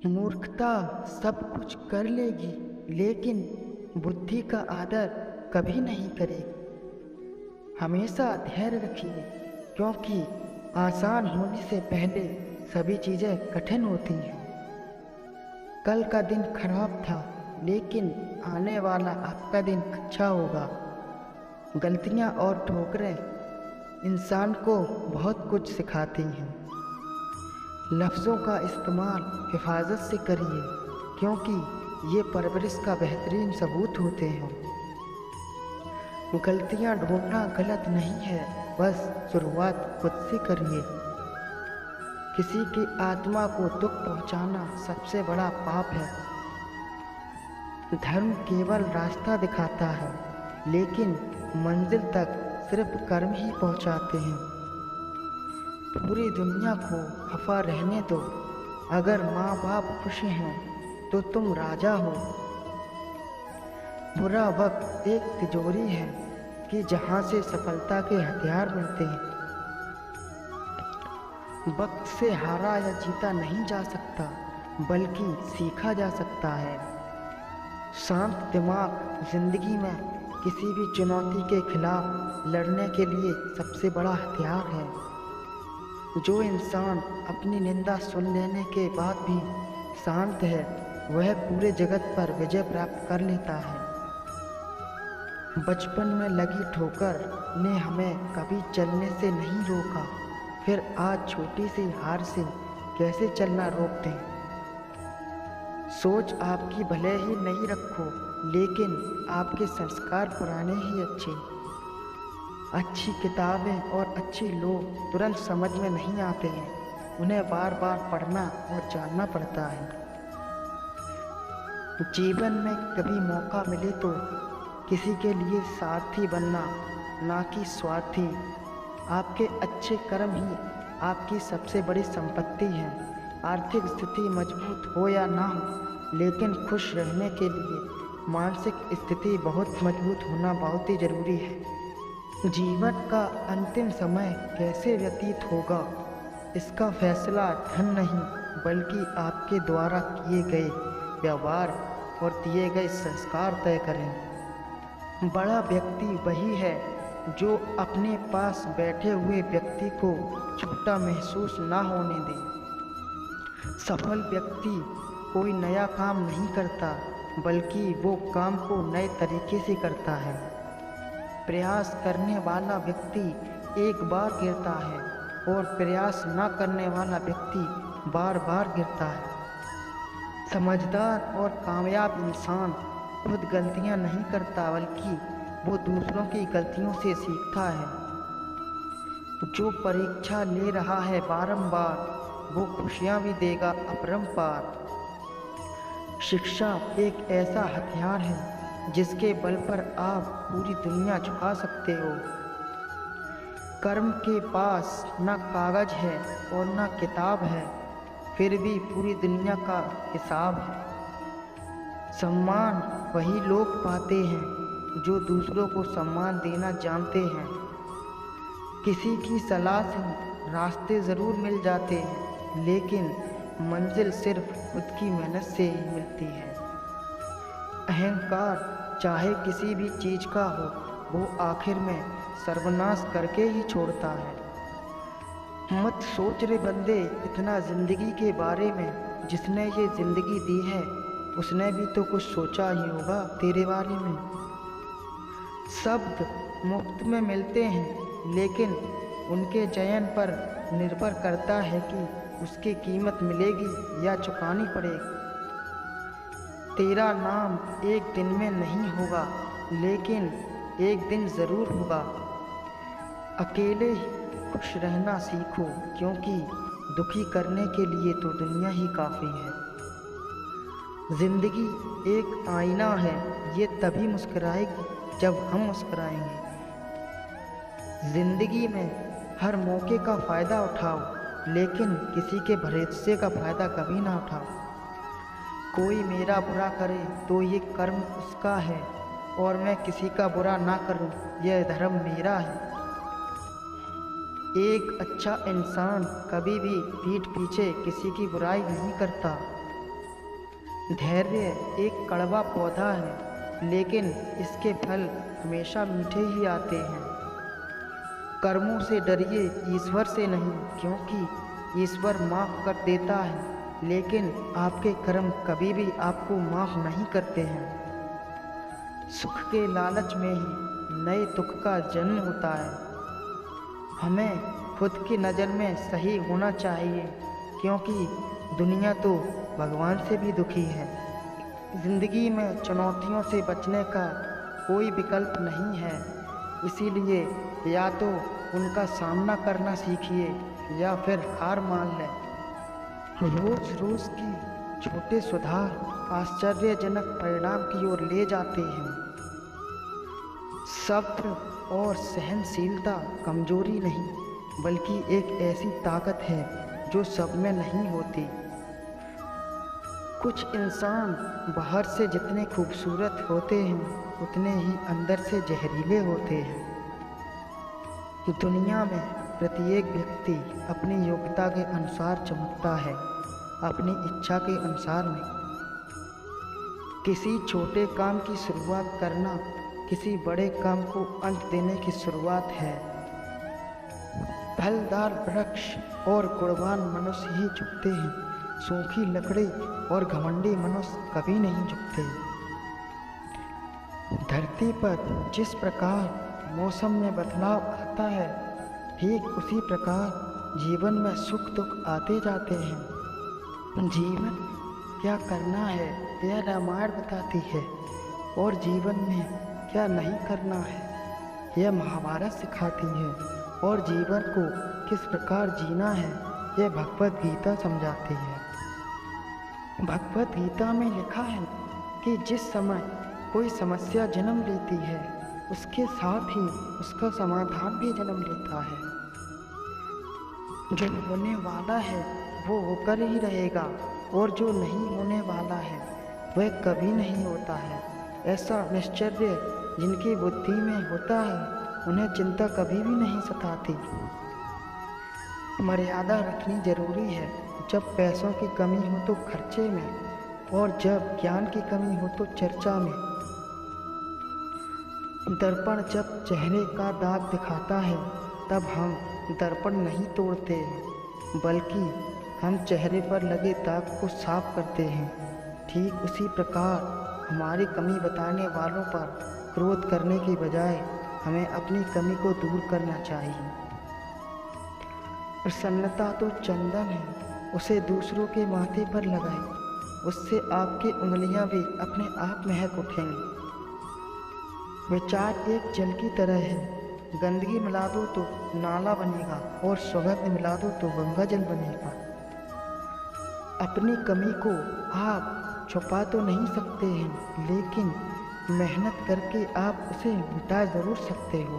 मूर्खता सब कुछ कर लेगी, लेकिन बुद्धि का आदर कभी नहीं करेगी। हमेशा धैर्य रखिए, क्योंकि आसान होने से पहले सभी चीज़ें कठिन होती हैं। कल का दिन खराब था, लेकिन आने वाला आपका दिन अच्छा होगा। गलतियाँ और ठोकरें इंसान को बहुत कुछ सिखाती हैं। लफ्ज़ों का इस्तेमाल हिफाजत से करिए, क्योंकि ये परवरिश का बेहतरीन सबूत होते हैं। गलतियाँ ढूंढना गलत नहीं है, बस शुरुआत खुद से करिए। किसी की आत्मा को दुख पहुंचाना सबसे बड़ा पाप है। धर्म केवल रास्ता दिखाता है, लेकिन मंजिल तक सिर्फ कर्म ही पहुंचाते हैं। पूरी दुनिया को खफा रहने दो, अगर माँ बाप खुश हैं तो तुम राजा हो। बुरा वक्त एक तिजोरी है कि जहाँ से सफलता के हथियार मिलते हैं। वक्त से हारा या जीता नहीं जा सकता, बल्कि सीखा जा सकता है। शांत दिमाग जिंदगी में किसी भी चुनौती के खिलाफ लड़ने के लिए सबसे बड़ा हथियार है। जो इंसान अपनी निंदा सुन लेने के बाद भी शांत है, वह पूरे जगत पर विजय प्राप्त कर लेता है। बचपन में लगी ठोकर ने हमें कभी चलने से नहीं रोका, फिर आज छोटी सी हार से कैसे चलना रोक दें। सोच आपकी भले ही नहीं रखो, लेकिन आपके संस्कार पुराने ही अच्छे। अच्छी किताबें और अच्छे लोग तुरंत समझ में नहीं आते हैं, उन्हें बार बार पढ़ना और जानना पड़ता है। जीवन में कभी मौका मिले तो किसी के लिए सारथी बनना, ना कि स्वार्थी। आपके अच्छे कर्म ही आपकी सबसे बड़ी संपत्ति है। आर्थिक स्थिति मजबूत हो या ना हो, लेकिन खुश रहने के लिए मानसिक स्थिति बहुत मजबूत होना बहुत ही ज़रूरी है। जीवन का अंतिम समय कैसे व्यतीत होगा, इसका फैसला धन नहीं, बल्कि आपके द्वारा किए गए व्यवहार और दिए गए संस्कार तय करें। बड़ा व्यक्ति वही है जो अपने पास बैठे हुए व्यक्ति को छोटा महसूस ना होने दे। सफल व्यक्ति कोई नया काम नहीं करता, बल्कि वो काम को नए तरीके से करता है। प्रयास करने वाला व्यक्ति एक बार गिरता है, और प्रयास ना करने वाला व्यक्ति बार बार गिरता है। समझदार और कामयाब इंसान खुद गलतियां नहीं करता, बल्कि वो दूसरों की गलतियों से सीखता है। जो परीक्षा ले रहा है बारंबार, वो खुशियां भी देगा अपरंपार। शिक्षा एक ऐसा हथियार है जिसके बल पर आप पूरी दुनिया झुका सकते हो। कर्म के पास ना कागज है और ना किताब है, फिर भी पूरी दुनिया का हिसाब है। सम्मान वही लोग पाते हैं जो दूसरों को सम्मान देना जानते हैं। किसी की सलाह से रास्ते ज़रूर मिल जाते हैं, लेकिन मंजिल सिर्फ खुद की मेहनत से ही मिलती है। अहंकार चाहे किसी भी चीज़ का हो, वो आखिर में सर्वनाश करके ही छोड़ता है। मत सोच रे बंदे इतना ज़िंदगी के बारे में, जिसने ये ज़िंदगी दी है उसने भी तो कुछ सोचा ही होगा तेरे बारे में। शब्द मुफ्त में मिलते हैं, लेकिन उनके चयन पर निर्भर करता है कि उसकी कीमत मिलेगी या चुकानी पड़ेगी। तेरा नाम एक दिन में नहीं होगा, लेकिन एक दिन ज़रूर होगा। अकेले खुश रहना सीखो, क्योंकि दुखी करने के लिए तो दुनिया ही काफ़ी है। ज़िंदगी एक आईना है, ये तभी मुस्कुराएगी जब हम मुस्कुराएंगे। ज़िंदगी में हर मौके का फ़ायदा उठाओ, लेकिन किसी के भरोसे का फ़ायदा कभी ना उठाओ। कोई मेरा बुरा करे तो ये कर्म उसका है, और मैं किसी का बुरा ना करूं, यह धर्म मेरा है। एक अच्छा इंसान कभी भी पीठ पीछे किसी की बुराई नहीं करता। धैर्य एक कड़वा पौधा है, लेकिन इसके फल हमेशा मीठे ही आते हैं। कर्मों से डरिए, ईश्वर से नहीं, क्योंकि ईश्वर माफ़ कर देता है, लेकिन आपके कर्म कभी भी आपको माफ़ नहीं करते हैं। सुख के लालच में ही नए दुख का जन्म होता है। हमें खुद की नज़र में सही होना चाहिए, क्योंकि दुनिया तो भगवान से भी दुखी है। ज़िंदगी में चुनौतियों से बचने का कोई विकल्प नहीं है, इसीलिए या तो उनका सामना करना सीखिए या फिर हार मान लें। रोज़ रोज़ की छोटे सुधार आश्चर्यजनक परिणाम की ओर ले जाते हैं। सब्र और सहनशीलता कमजोरी नहीं, बल्कि एक ऐसी ताकत है जो सब में नहीं होती। कुछ इंसान बाहर से जितने खूबसूरत होते हैं, उतने ही अंदर से जहरीले होते हैं। दुनिया में प्रत्येक व्यक्ति अपनी योग्यता के अनुसार चमकता है, अपनी इच्छा के अनुसार नहीं। किसी छोटे काम की शुरुआत करना किसी बड़े काम को अंत देने की शुरुआत है। फलदार वृक्ष और गुणवान मनुष्य ही झुकते हैं, सूखी लकड़ी और घमंडी मनुष्य कभी नहीं झुकते। धरती पर जिस प्रकार मौसम में बदलाव आता है, ठीक उसी प्रकार जीवन में सुख दुख आते जाते हैं। जीवन क्या करना है यह रामायण बताती है, और जीवन में क्या नहीं करना है यह महाभारत सिखाती है, और जीवन को किस प्रकार जीना है यह भगवद गीता समझाती है। भगवद गीता में लिखा है कि जिस समय कोई समस्या जन्म लेती है, उसके साथ ही उसका समाधान भी जन्म लेता है। जो होने वाला है वो होकर ही रहेगा, और जो नहीं होने वाला है वह कभी नहीं होता है। ऐसा निश्चय जिनकी बुद्धि में होता है, उन्हें चिंता कभी भी नहीं सताती। मर्यादा रखनी जरूरी है। जब पैसों की कमी हो तो खर्चे में, और जब ज्ञान की कमी हो तो चर्चा में। दर्पण जब चेहरे का दाग दिखाता है, तब हम दर्पण नहीं तोड़ते, बल्कि हम चेहरे पर लगे दाग को साफ करते हैं। ठीक उसी प्रकार हमारी कमी बताने वालों पर क्रोध करने की बजाय हमें अपनी कमी को दूर करना चाहिए। प्रसन्नता तो चंदन है, उसे दूसरों के माथे पर लगाएं, उससे आपकी उंगलियां भी अपने आप महक उठेंगी। विचार एक जल की तरह है, गंदगी मिला दो तो नाला बनेगा, और सुगंध मिला दो तो गंगा जल बनेगा। अपनी कमी को आप छुपा तो नहीं सकते हैं, लेकिन मेहनत करके आप उसे मिटा ज़रूर सकते हो।